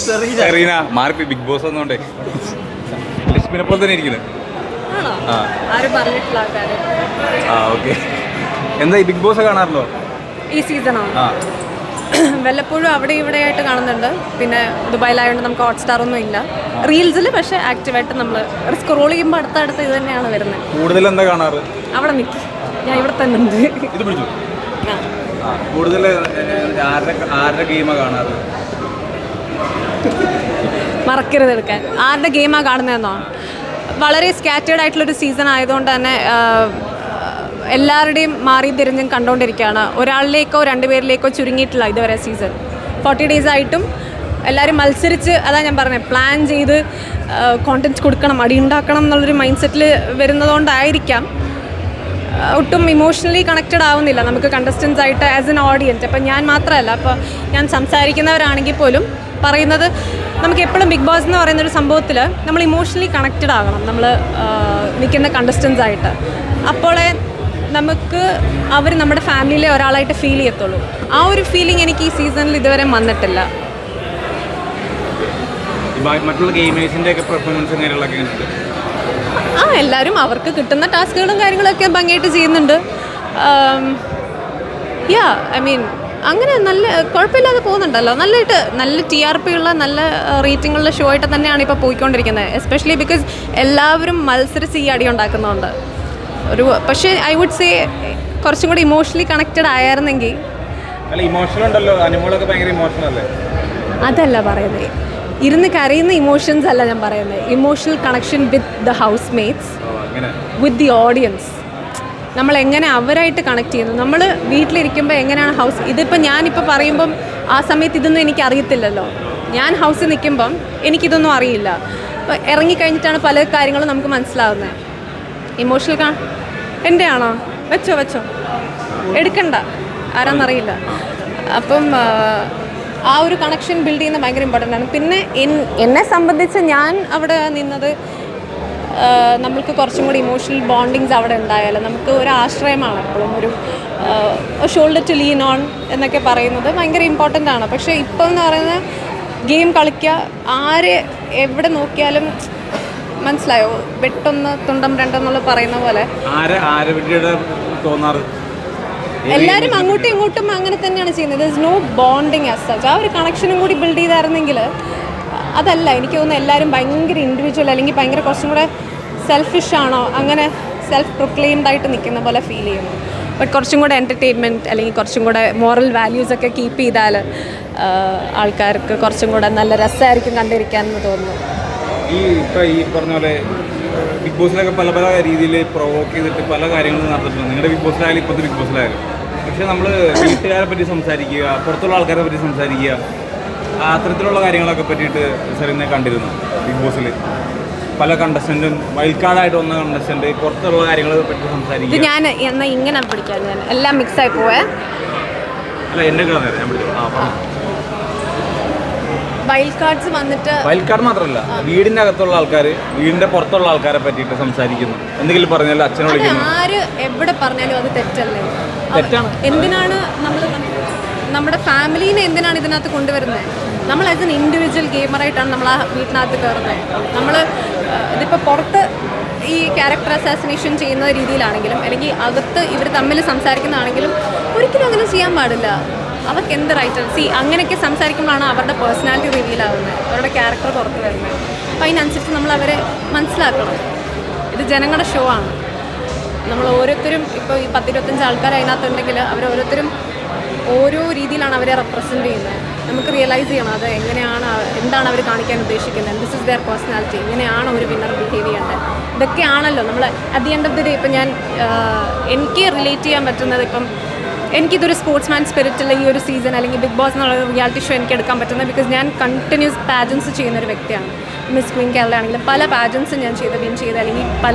Serena മാറി big boss ഒന്നുകൊണ്ടേ ലക്ഷ്മിനെ പോലെ തന്നെ ഇരിക്കുന്നത്. ഓക്കെ. എന്താ ഈ ബിഗ് ബോസ് കാണാറുണ്ടോ? ഈ സീസണോ? വല്ലപ്പോഴും അവിടെ ഇവിടെ ആയിട്ട് കാണുന്നുണ്ട്. പിന്നെ ദുബായിലായതുകൊണ്ട് നമുക്ക് ഹോട്ട്സ്റ്റാർ ഒന്നും ഇല്ല. റീൽസിൽ പക്ഷേ ആക്റ്റീവായിട്ട് നമ്മൾ സ്ക്രോൾ ചെയ്യുമ്പോൾ അടുത്തടുത്ത് ഇത് തന്നെയാണ് വരുന്നത്. കൂടുതൽ എന്താ കാണാറ്? അവിടെ നിൽക്കും, ഞാൻ ഇവിടെ തന്നെ ഉണ്ട്. ഇത് പിടിച്ചു. കൂടുതൽ ആരുടെ ഗെയിമാണ് കാണാറ്? മറക്കരുത് എടുക്കാൻ. ആരുടെ ഗെയിമാണ് കാണുന്നതെന്നോ? വളരെ സ്കാറ്റേർഡ് ആയിട്ടുള്ളൊരു സീസൺ ആയതുകൊണ്ട് തന്നെ എല്ലാവരുടെയും മാറി തിരിഞ്ഞും കണ്ടുകൊണ്ടിരിക്കുകയാണ്. ഒരാളിലേക്കോ രണ്ടുപേരിലേക്കോ ചുരുങ്ങിയിട്ടില്ല ഇതുവരെ സീസൺ. 40 days ആയിട്ടും എല്ലാവരും മത്സരിച്ച്, അതാ ഞാൻ പറഞ്ഞത്, പ്ലാൻ ചെയ്ത് കോണ്ടൻറ്റ് കൊടുക്കണം, അടി ഉണ്ടാക്കണം എന്നുള്ളൊരു മൈൻഡ് സെറ്റിൽ വരുന്നതുകൊണ്ടായിരിക്കാം ഒട്ടും ഇമോഷണലി കണക്റ്റഡ് ആവുന്നില്ല നമുക്ക് കണ്ടസ്റ്റൻസ് ആയിട്ട് ആസ് എൻ ഓഡിയൻസ്. അപ്പം ഞാൻ മാത്രമല്ല, അപ്പോൾ ഞാൻ സംസാരിക്കുന്നവരാണെങ്കിൽ പോലും പറയുന്നത്, നമുക്ക് എപ്പോഴും ബിഗ് ബോസ് എന്ന് പറയുന്നൊരു സംഭവത്തിൽ നമ്മൾ ഇമോഷണലി കണക്റ്റഡ് ആകണം നമ്മൾ നിൽക്കുന്ന കണ്ടസ്റ്റൻസ് ആയിട്ട്. അപ്പോളേ നമുക്ക് അവർ നമ്മുടെ ഫാമിലിയിലെ ഒരാളായിട്ട് ഫീൽ ചെയ്യത്തുള്ളൂ. ആ ഒരു ഫീലിംഗ് എനിക്ക് ഈ സീസണിൽ ഇതുവരെ വന്നിട്ടില്ല. മറ്റുള്ള ഗെയിമേഴ്സിൻ്റെ ഒക്കെ പെർഫോമൻസ് കാര്യങ്ങളൊക്കെ എല്ലാവരും അവർക്ക് കിട്ടുന്ന ടാസ്കുകളും കാര്യങ്ങളൊക്കെ ഭംഗിയായിട്ട് ചെയ്യുന്നുണ്ട്. ഐ മീൻ അങ്ങനെ നല്ല കുഴപ്പമില്ലാതെ പോകുന്നുണ്ടല്ലോ. നല്ല TRP ഉള്ള നല്ല റേറ്റിംഗുള്ള ഷോ ആയിട്ട് തന്നെയാണ് ഇപ്പോൾ പോയിക്കൊണ്ടിരിക്കുന്നത്. എസ്പെഷ്യലി ബിക്കോസ് എല്ലാവരും മത്സരിച്ച് ഈ അടി ഉണ്ടാക്കുന്നുണ്ട്. പക്ഷേ ഐ വുഡ് സേ കുറച്ചും കൂടി ഇമോഷണലി കണക്റ്റഡ് ആയിരുന്നെങ്കിൽ. അതല്ല പറയുന്നത്, ഇരുന്ന് കരയുന്ന ഇമോഷൻസ് അല്ല ഞാൻ പറയുന്നത്. Emotional connection with the house mates, with the audience. നമ്മൾ എങ്ങനെ അവരായിട്ട് കണക്ട് ചെയ്യുന്നു. നമ്മൾ വീട്ടിലിരിക്കുമ്പോൾ എങ്ങനെയാണ് ഇതിപ്പോൾ ഞാനിപ്പോൾ പറയുമ്പം ആ സമയത്ത് ഇതൊന്നും എനിക്ക് അറിയത്തില്ലല്ലോ. ഞാൻ ഹൗസിൽ നിൽക്കുമ്പം എനിക്കിതൊന്നും അറിയില്ല. അപ്പോൾ ഇറങ്ങിക്കഴിഞ്ഞിട്ടാണ് പല കാര്യങ്ങളും നമുക്ക് മനസ്സിലാവുന്നത്. ഇമോഷണൽ എൻ്റെ ആണോ? വെച്ചോ എടുക്കണ്ട, ആരാന്നറിയില്ല. അപ്പം ആ ഒരു കണക്ഷൻ ബിൽഡ് ചെയ്യുന്നത് ഭയങ്കര ഇമ്പോർട്ടൻ്റ് ആണ്. പിന്നെ എന്നെ സംബന്ധിച്ച് ഞാൻ അവിടെ നിന്നത്, നമ്മൾക്ക് കുറച്ചും കൂടി ഇമോഷണൽ ബോണ്ടിങ്സ് അവിടെ ഉണ്ടായാലും നമുക്ക് ഒരു ആശ്രയമാണ്. എപ്പോഴും ഒരു ഷോൾഡർ ടു ലീൻ ഓൺ എന്നൊക്കെ പറയുന്നത് ഭയങ്കര ഇമ്പോർട്ടൻ്റ് ആണ്. പക്ഷേ ഇപ്പോൾ എന്ന് പറയുന്നത് ഗെയിം കളിക്കുക, ആര് എവിടെ നോക്കിയാലും മനസ്സിലായോ, വെട്ടൊന്ന് തുണ്ടം രണ്ടെന്നുള്ള പറയുന്ന പോലെ എല്ലാവരും അങ്ങോട്ടും ഇങ്ങോട്ടും അങ്ങനെ തന്നെയാണ് ചെയ്യുന്നത്. There is no bonding as such. ആ ഒരു കണക്ഷനും കൂടി ബിൽഡ് ചെയ്തായിരുന്നെങ്കിൽ അതല്ല. എനിക്ക് തോന്നുന്നു എല്ലാവരും ഭയങ്കര ഇൻഡിവിജ്വൽ അല്ലെങ്കിൽ ഭയങ്കര കുറച്ചും കൂടെ സെൽഫിഷ് ആണോ, അങ്ങനെ സെൽഫ് പ്രൊക്ലെയിംഡ് ആയിട്ട് നിൽക്കുന്ന പോലെ ഫീൽ ചെയ്യുന്നു. ബട്ട് കുറച്ചും കൂടെ എൻ്റർടൈൻമെൻറ്റ് അല്ലെങ്കിൽ കുറച്ചും കൂടെ മോറൽ വാല്യൂസൊക്കെ കീപ്പ് ചെയ്താൽ ആൾക്കാർക്ക് കുറച്ചും കൂടെ നല്ല രസമായിരിക്കും കണ്ടിരിക്കാനെന്ന് തോന്നുന്നു. ഈ പറഞ്ഞ പോലെ ബിഗ് ബോസിലൊക്കെ പല രീതിയിൽ പ്രൊവോക്ക് ചെയ്തിട്ട് പല കാര്യങ്ങളും നടത്തിയിട്ടുണ്ട്. നിങ്ങളുടെ ബിഗ് ബോസിലായാലും ഇപ്പോഴത്തെ ബിഗ് ബോസിലായാലും. പക്ഷേ നമ്മൾ വീട്ടുകാരെ പറ്റി സംസാരിക്കുക, പുറത്തുള്ള ആൾക്കാരെ പറ്റി സംസാരിക്കുക, അത്തരത്തിലുള്ള കാര്യങ്ങളൊക്കെ പറ്റിയിട്ട് സെറീനെ കണ്ടിരുന്നു. ബിഗ് ബോസിൽ പല കണ്ടസ്റ്റൻറ്റും വൈൽഡ് കാർഡായിട്ട് വന്ന കണ്ടസ്റ്റൻറ്റ് പുറത്തുള്ള കാര്യങ്ങളെ പറ്റി സംസാരിക്കുക. ഞാൻ എന്നാൽ ഇങ്ങനെ പിടിക്കാം, ഞാൻ എല്ലാം മിക്സായി പോവേ. അല്ല, എൻ്റെ കഥ ഞാൻ പിടിച്ചു. വൈൽഡ് കാർഡ്സ് വന്നിട്ട് വൈൽഡ് കാർഡ് മാത്രമല്ല, വീടിൻ്റെ അകത്തുള്ള ആൾക്കാർ വീടിൻ്റെ പുറത്തുള്ള ആൾക്കാരെ പറ്റിയിട്ട് സംസാരിക്കുന്നു. എന്തെങ്കിലും പറഞ്ഞാൽ അച്ഛനെ വിളിക്കുന്നു. ആര് എവിടെ പറഞ്ഞാലും അത് തെറ്റല്ലേ? തെറ്റാണ്. എന്തിനാണ് നമ്മൾ നമ്മുടെ ഫാമിലീനെ എന്തിനാണ് ഇതിനകത്ത് കൊണ്ടുവരുന്നത്? നമ്മൾ ആസ് എൻ ഇൻഡിവിജ്വൽ ഗെയിമറായിട്ടാണ് നമ്മൾ ആ വീട്ടിനകത്ത് കയറുന്നത്. നമ്മൾ ഇതിപ്പോൾ പുറത്ത് ഈ ക്യാരക്ടർ അസാസിനേഷൻ ചെയ്യുന്ന രീതിയിലാണെങ്കിലും അല്ലെങ്കിൽ അകത്ത് ഇവർ തമ്മിൽ സംസാരിക്കുന്നതാണെങ്കിലും ഒരിക്കലും അങ്ങനെ ചെയ്യാൻ പാടില്ല. അവർക്ക് എന്ത് റൈറ്റ്? അങ്ങനെയൊക്കെ സംസാരിക്കുമ്പോഴാണ് അവരുടെ പേഴ്സണാലിറ്റി റിവീൽ ആവുന്നത്, അവരുടെ ക്യാരക്ടർ പുറത്ത് വരുന്നത്. അപ്പോൾ അതിനനുസരിച്ച് നമ്മൾ അവരെ മനസ്സിലാക്കണം. ഇത് ജനങ്ങളുടെ ഷോ ആണ്. നമ്മൾ ഓരോരുത്തരും ഇപ്പോൾ ഈ 10-25 ആൾക്കാർ അതിനകത്തുണ്ടെങ്കിൽ ഓരോരുത്തരും ഓരോ രീതിയിലാണ് അവരെ റെപ്രസെൻറ്റ് ചെയ്യുന്നത്. നമുക്ക് റിയലൈസ് ചെയ്യണം അത് എങ്ങനെയാണ്, എന്താണ് അവർ കാണിക്കാൻ ഉദ്ദേശിക്കുന്നത്. This is their personality. ഇങ്ങനെയാണ് ഒരു വിന്നർ ബിഹേവ് ചെയ്യേണ്ടത്. ഇതൊക്കെയാണല്ലോ നമ്മൾ at the end of the day. ഇപ്പം ഞാൻ എനിക്ക് റിലേറ്റ് ചെയ്യാൻ പറ്റുന്നത്, ഇപ്പം എനിക്കിതൊരു സ്പോർട്സ്മാൻ സ്പിരിറ്റുള്ള ഈ ഒരു സീസൺ അല്ലെങ്കിൽ ബിഗ് ബോസ് എന്നുള്ള റിയാലിറ്റി ഷോ എനിക്ക് എടുക്കാൻ പറ്റുന്നത് ബിക്കോസ് ഞാൻ കണ്ടിന്യൂസ് പാജൻസ് ചെയ്യുന്നൊരു വ്യക്തിയാണ്. മിസ് ക്വീൻ കേരള ആണെങ്കിലും പല പാജൻസും ഞാൻ വിൻ ചെയ്ത് അല്ലെങ്കിൽ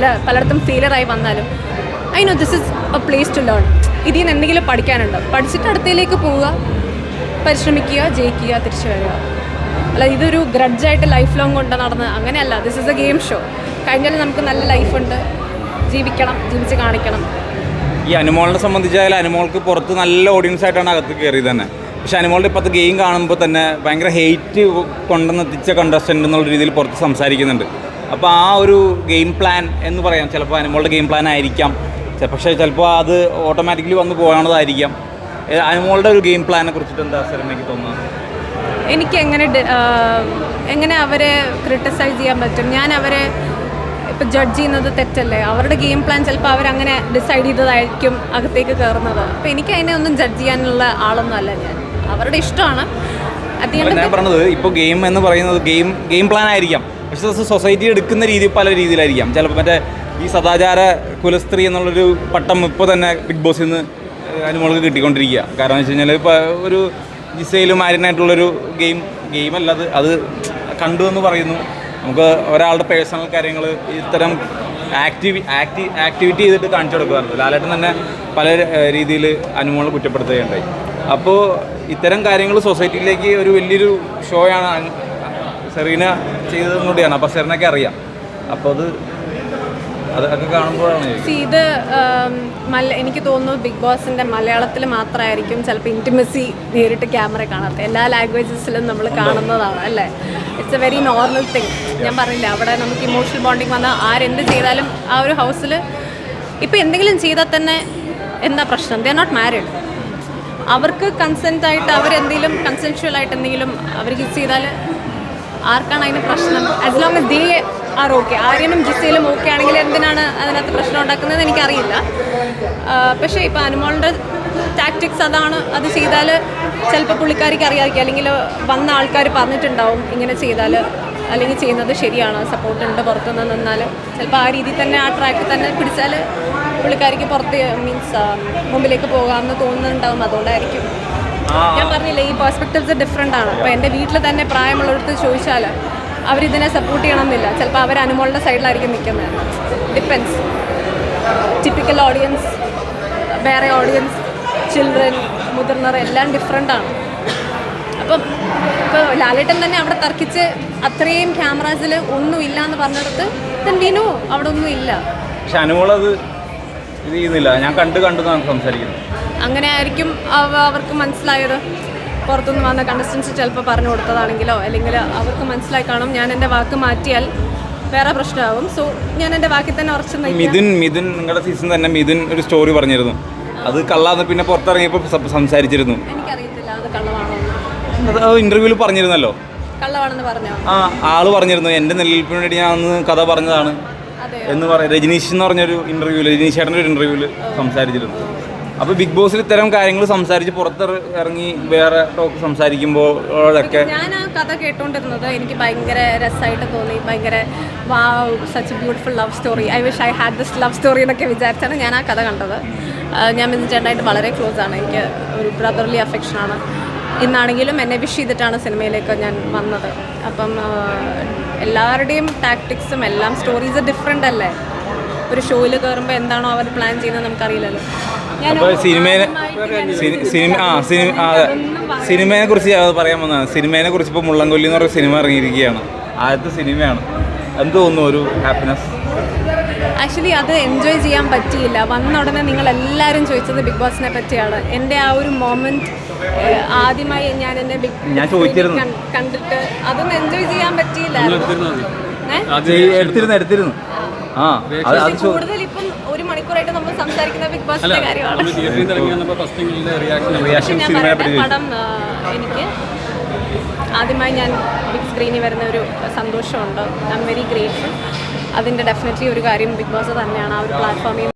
പലയിടത്തും ഫെയിലിയറായി വന്നാലും I know this is a place to learn. ഇതിൽ നിന്ന് എന്തെങ്കിലും പഠിക്കാനുണ്ട്. പഠിച്ചിട്ട് അടുത്തയിലേക്ക് പോവുക, പരിശ്രമിക്കുക, ജയിക്കുക, തിരിച്ചു വരിക. അല്ല ഇതൊരു ഗ്രഡ്ജായിട്ട് ലൈഫ് ലോങ് കൊണ്ട് നടന്ന് അങ്ങനെയല്ല. This is A game show. കഴിഞ്ഞാലും നമുക്ക് നല്ല ലൈഫുണ്ട്, ജീവിക്കണം, ജീവിച്ച് കാണിക്കണം. ഈ അനുമോളിനെ സംബന്ധിച്ചായാലും അനുമോൾക്ക് പുറത്ത് നല്ല ഓഡിയൻസ് ആയിട്ടാണ് അകത്ത് കയറിയത് തന്നെ. പക്ഷെ അനുമോളുടെ ഇപ്പോഴത്തെ ഗെയിം കാണുമ്പോൾ തന്നെ ഭയങ്കര ഹെയ്റ്റ് കൊണ്ടുവന്നെത്തിച്ച കണ്ടസ്റ്റൻ്റ് എന്നുള്ള രീതിയിൽ പുറത്ത് സംസാരിക്കുന്നുണ്ട്. അപ്പോൾ ആ ഒരു ഗെയിം പ്ലാൻ എന്ന് പറയാം, ചിലപ്പോൾ അനുമോളുടെ ഗെയിം പ്ലാൻ ആയിരിക്കാം, പക്ഷേ ചിലപ്പോൾ അത് ഓട്ടോമാറ്റിക്കലി വന്ന് പോകണതായിരിക്കാം. അനുമോളുടെ ഒരു ഗെയിം പ്ലാനെ കുറിച്ചിട്ട് എന്താ എനിക്ക് തോന്നുന്നത്? എനിക്ക് എങ്ങനെ അവരെ ക്രിട്ടിസൈസ് ചെയ്യാൻ പറ്റും? ഞാൻ അവരെ ഇപ്പോൾ ജഡ്ജ് ചെയ്യുന്നത് തെറ്റല്ലേ? അവരുടെ ഗെയിം പ്ലാൻ ചിലപ്പോൾ അവരങ്ങനെ ഡിസൈഡ് ചെയ്തതായിരിക്കും അകത്തേക്ക് കയറുന്നത്. അപ്പോൾ എനിക്ക് അതിനെ ഒന്നും ജഡ്ജ് ചെയ്യാനുള്ള ആളൊന്നും അല്ല ഞാൻ. അവരുടെ ഇഷ്ടമാണ്. ഞാൻ പറഞ്ഞത് ഇപ്പോൾ ഗെയിം എന്ന് പറയുന്നത് ഗെയിം പ്ലാൻ ആയിരിക്കാം, പക്ഷേ സൊസൈറ്റി എടുക്കുന്ന രീതി പല രീതിയിലായിരിക്കാം. ചിലപ്പോൾ മറ്റേ ഈ സദാചാര കുലസ്ത്രീ എന്നുള്ളൊരു പട്ടം ഇപ്പോൾ തന്നെ ബിഗ് ബോസിൽ നിന്ന് അനുമോൾക്ക് കിട്ടിക്കൊണ്ടിരിക്കുക. കാരണം എന്ന് വെച്ച് കഴിഞ്ഞാൽ ഇപ്പോൾ ഒരു ജിസയിലും ആര്യനായിട്ടുള്ളൊരു ഗെയിമല്ല അത് കണ്ടു എന്ന് പറയുന്നു. നമുക്ക് ഒരാളുടെ പേഴ്സണൽ കാര്യങ്ങൾ ഇത്തരം ആക്ടിവിറ്റി ചെയ്തിട്ട് കാണിച്ചു കൊടുക്കാറുണ്ട്. ലാലേട്ടൻ തന്നെ പല രീതിയിൽ അനുമോളെ കുറ്റപ്പെടുത്തുകയുണ്ടായി. അപ്പോൾ ഇത്തരം കാര്യങ്ങൾ സൊസൈറ്റിയിലേക്ക് ഒരു വലിയൊരു ഷോയാണ് സെറീന ചെയ്തതും കൂടിയാണ്. അപ്പോൾ സെറീനൊക്കെ അറിയാം. അപ്പോൾ അതൊക്കെ കാണുമ്പോഴാണ് ഇത് എനിക്ക് തോന്നുന്നു ബിഗ് ബോസിൻ്റെ മലയാളത്തിൽ മാത്രമായിരിക്കും ചിലപ്പോൾ ഇൻറ്റിമസി നേരിട്ട് ക്യാമറ കാണാത്ത. എല്ലാ ലാംഗ്വേജസിലും നമ്മൾ കാണുന്നതാണ് അല്ലേ? It's A very normal thing. ഞാൻ പറഞ്ഞില്ല, അവിടെ നമുക്ക് ഇമോഷണൽ ബോണ്ടിങ് വന്നാൽ ആരെന്ത് ചെയ്താലും ആ ഒരു ഹൗസിൽ ഇപ്പോൾ എന്തെങ്കിലും ചെയ്താൽ തന്നെ എന്താ പ്രശ്നം? They are not married. അവർക്ക് കൺസെൻറ്റായിട്ട് അവരെന്തെങ്കിലും കൺസെൻഷ്വലായിട്ട് എന്തെങ്കിലും അവർ കിസ് ചെയ്താൽ ആർക്കാണ് അതിന് പ്രശ്നം? As long as they are okay. ആര്യനും ജിസയിലും ഓക്കെ ആണെങ്കിൽ എന്തിനാണ് അതിനകത്ത് പ്രശ്നം ഉണ്ടാക്കുന്നത് എനിക്കറിയില്ല. പക്ഷേ ഇപ്പോൾ അനുമോളുടെ ടാക്ടിക്സ് അതാണ്. അത് ചെയ്താൽ ചിലപ്പോൾ പുള്ളിക്കാരിക്ക് അറിയാതിരിക്കും, അല്ലെങ്കിൽ വന്ന ആൾക്കാർ പറഞ്ഞിട്ടുണ്ടാവും ഇങ്ങനെ ചെയ്താൽ അല്ലെങ്കിൽ ചെയ്യുന്നത് ശരിയാണ്, സപ്പോർട്ടുണ്ട് പുറത്തുനിന്ന് നിന്നാൽ ചിലപ്പോൾ ആ രീതിയിൽ തന്നെ ആ ട്രാക്കിൽ തന്നെ പിടിച്ചാൽ പുള്ളിക്കാരിക്ക് പുറത്ത് മുമ്പിലേക്ക് പോകാമെന്ന് തോന്നുന്നുണ്ടാവും. അതുകൊണ്ടായിരിക്കും ഞാൻ പറഞ്ഞില്ല, ഈ പെർസ്പെക്റ്റീവ്സ് ഡിഫറെൻ്റ് ആണ്. അപ്പോൾ എൻ്റെ വീട്ടിൽ തന്നെ പ്രായമുള്ളവർക്ക് ചോദിച്ചാൽ അവരിതിനെ സപ്പോർട്ട് ചെയ്യണമെന്നില്ല. ചിലപ്പോൾ അവർ അനുമോളുടെ സൈഡിലായിരിക്കും നിൽക്കുന്നത്. ഡിപ്പെൻസ്. ടിപ്പിക്കൽ ഓഡിയൻസ്, വേറെ ഓഡിയൻസ്, ചിൽഡ്രൻ, മുതിർന്നവർ എല്ലാം ഡിഫറെൻ്റാണ്. അപ്പോൾ ലാലേട്ടൻ തന്നെ അവിടെ തർക്കിച്ച് അത്രയും ക്യാമറാസിൽ ഒന്നുമില്ല എന്ന് പറഞ്ഞെടുത്ത് വിനു അവിടെ ഒന്നും ഇല്ല. പക്ഷെ അനുമോളത് ഇത് ചെയ്യുന്നില്ല. ഞാൻ കണ്ടു സംസാരിക്കുന്നു. അങ്ങനെ ആയിരിക്കും അവർക്ക് മനസ്സിലായത്. പുറത്തുനിന്ന് വന്ന കണ്ടസ്റ്റൻസ് ചിലപ്പോൾ പറഞ്ഞു കൊടുത്തതാണെങ്കിലോ അല്ലെങ്കിൽ അവർക്ക് മനസ്സിലായി കാണും ഞാൻ എൻ്റെ വാക്ക് മാറ്റിയാൽ വേറെ പ്രശ്നമാകും. സോ ഞാൻ എൻ്റെ വാക്കിൽ തന്നെ ഉറച്ചു നിൽക്കും. മിഥുൻ നിങ്ങളുടെ സീസൺ തന്നെ മിഥുൻ ഒരു സ്റ്റോറി പറഞ്ഞിരുന്നു. അത് കള്ളാന്ന് പിന്നെ പുറത്തിറങ്ങിയപ്പോൾ സംസാരിച്ചിരുന്നു. എനിക്കറിയത്തില്ല അത് കള്ളമാണോ. അത് ഇന്റർവ്യൂവിൽ പറഞ്ഞിരുന്നല്ലോ. കള്ളമാണെന്ന് പറഞ്ഞോ? ആള് പറഞ്ഞിരുന്നു എൻ്റെ നിലനിൽപ്പിന് വേണ്ടി ഞാൻ അന്ന് കഥ പറഞ്ഞതാണ് എന്ന് പറയും. രജനീഷ് എന്ന് പറഞ്ഞൊരു ഇന്റർവ്യൂവിൽ, രജനീഷ് ചേട്ടൻ്റെ ഒരു ഇന്റർവ്യൂവിൽ സംസാരിച്ചിരുന്നു. അപ്പോൾ ബിഗ് ബോസിൽ ഇത്തരം കാര്യങ്ങൾ സംസാരിച്ച് പുറത്തിറങ്ങി വേറെ ടോക്ക് സംസാരിക്കുമ്പോഴൊക്കെ ഞാൻ ആ കഥ കേട്ടോണ്ടിരുന്നത് എനിക്ക് ഭയങ്കര രസമായിട്ട് തോന്നി. ഭയങ്കര wow, such beautiful love story, I wish I had this love story എന്നൊക്കെ വിചാരിച്ചാണ് ഞാൻ ആ കഥ കണ്ടത്. ഞാൻ മിഥുൻ ചേട്ടനായിട്ട് വളരെ ക്ലോസ് ആണ്. എനിക്ക് ഒരു ബ്രദർലി അഫെക്ഷനാണ്. ഇന്നാണെങ്കിലും എന്നെ വിഷ് ചെയ്തിട്ടാണ് സിനിമയിലേക്ക് ഞാൻ വന്നത്. അപ്പം എല്ലാവരുടെയും ടാക്ടിക്സും എല്ലാം സ്റ്റോറീസ് ഡിഫറെൻ്റ് അല്ലേ? ഒരു ഷോയിൽ കയറുമ്പോൾ എന്താണോ അവർ പ്ലാൻ ചെയ്യുന്നത് നമുക്കറിയില്ലല്ലോ. സിനിമയെ കുറിച്ച് പറയാൻ വന്നതാണ്. സിനിമയെ കുറിച്ച് ഇപ്പോൾ മുള്ളൻകൊല്ലി എന്ന് പറയുന്ന സിനിമ ഇറങ്ങിയിരിക്കുകയാണ്. ആദ്യത്തെ സിനിമയാണ്. എന്ത് തോന്നുന്നു ഒരു ഹാപ്പിനെസ്? ആക്ച്വലി അത് എൻജോയ് ചെയ്യാൻ പറ്റിയില്ല. വന്ന ഉടനെ നിങ്ങളെല്ലാവരും ചോദിച്ചത് ബിഗ് ബോസിനെ പറ്റിയാണ്. എൻ്റെ ആ ഒരു മൊമെൻറ്റ് ആദ്യമായി ഞാൻ എൻ്റെ കണ്ടിട്ട് അതൊന്നും എൻജോയ് ചെയ്യാൻ പറ്റിയില്ല. എടുത്തിരുന്നു. കൂടുതൽ ഇപ്പം ഒരു മണിക്കൂറായിട്ട് നമ്മൾ സംസാരിക്കുന്ന ബിഗ് ബോസിന്റെ കാര്യമാണ്. പടം എനിക്ക് ആദ്യമായി ഞാൻ ബിഗ് സ്ക്രീനിൽ വരുന്ന ഒരു സന്തോഷമുണ്ട്. I am very grateful. അതിൻ്റെ ഡെഫിനറ്റ്ലി ഒരു കാര്യം ബിഗ് ബോസ് തന്നെയാണ്. ആ ഒരു പ്ലാറ്റ്ഫോമിൽ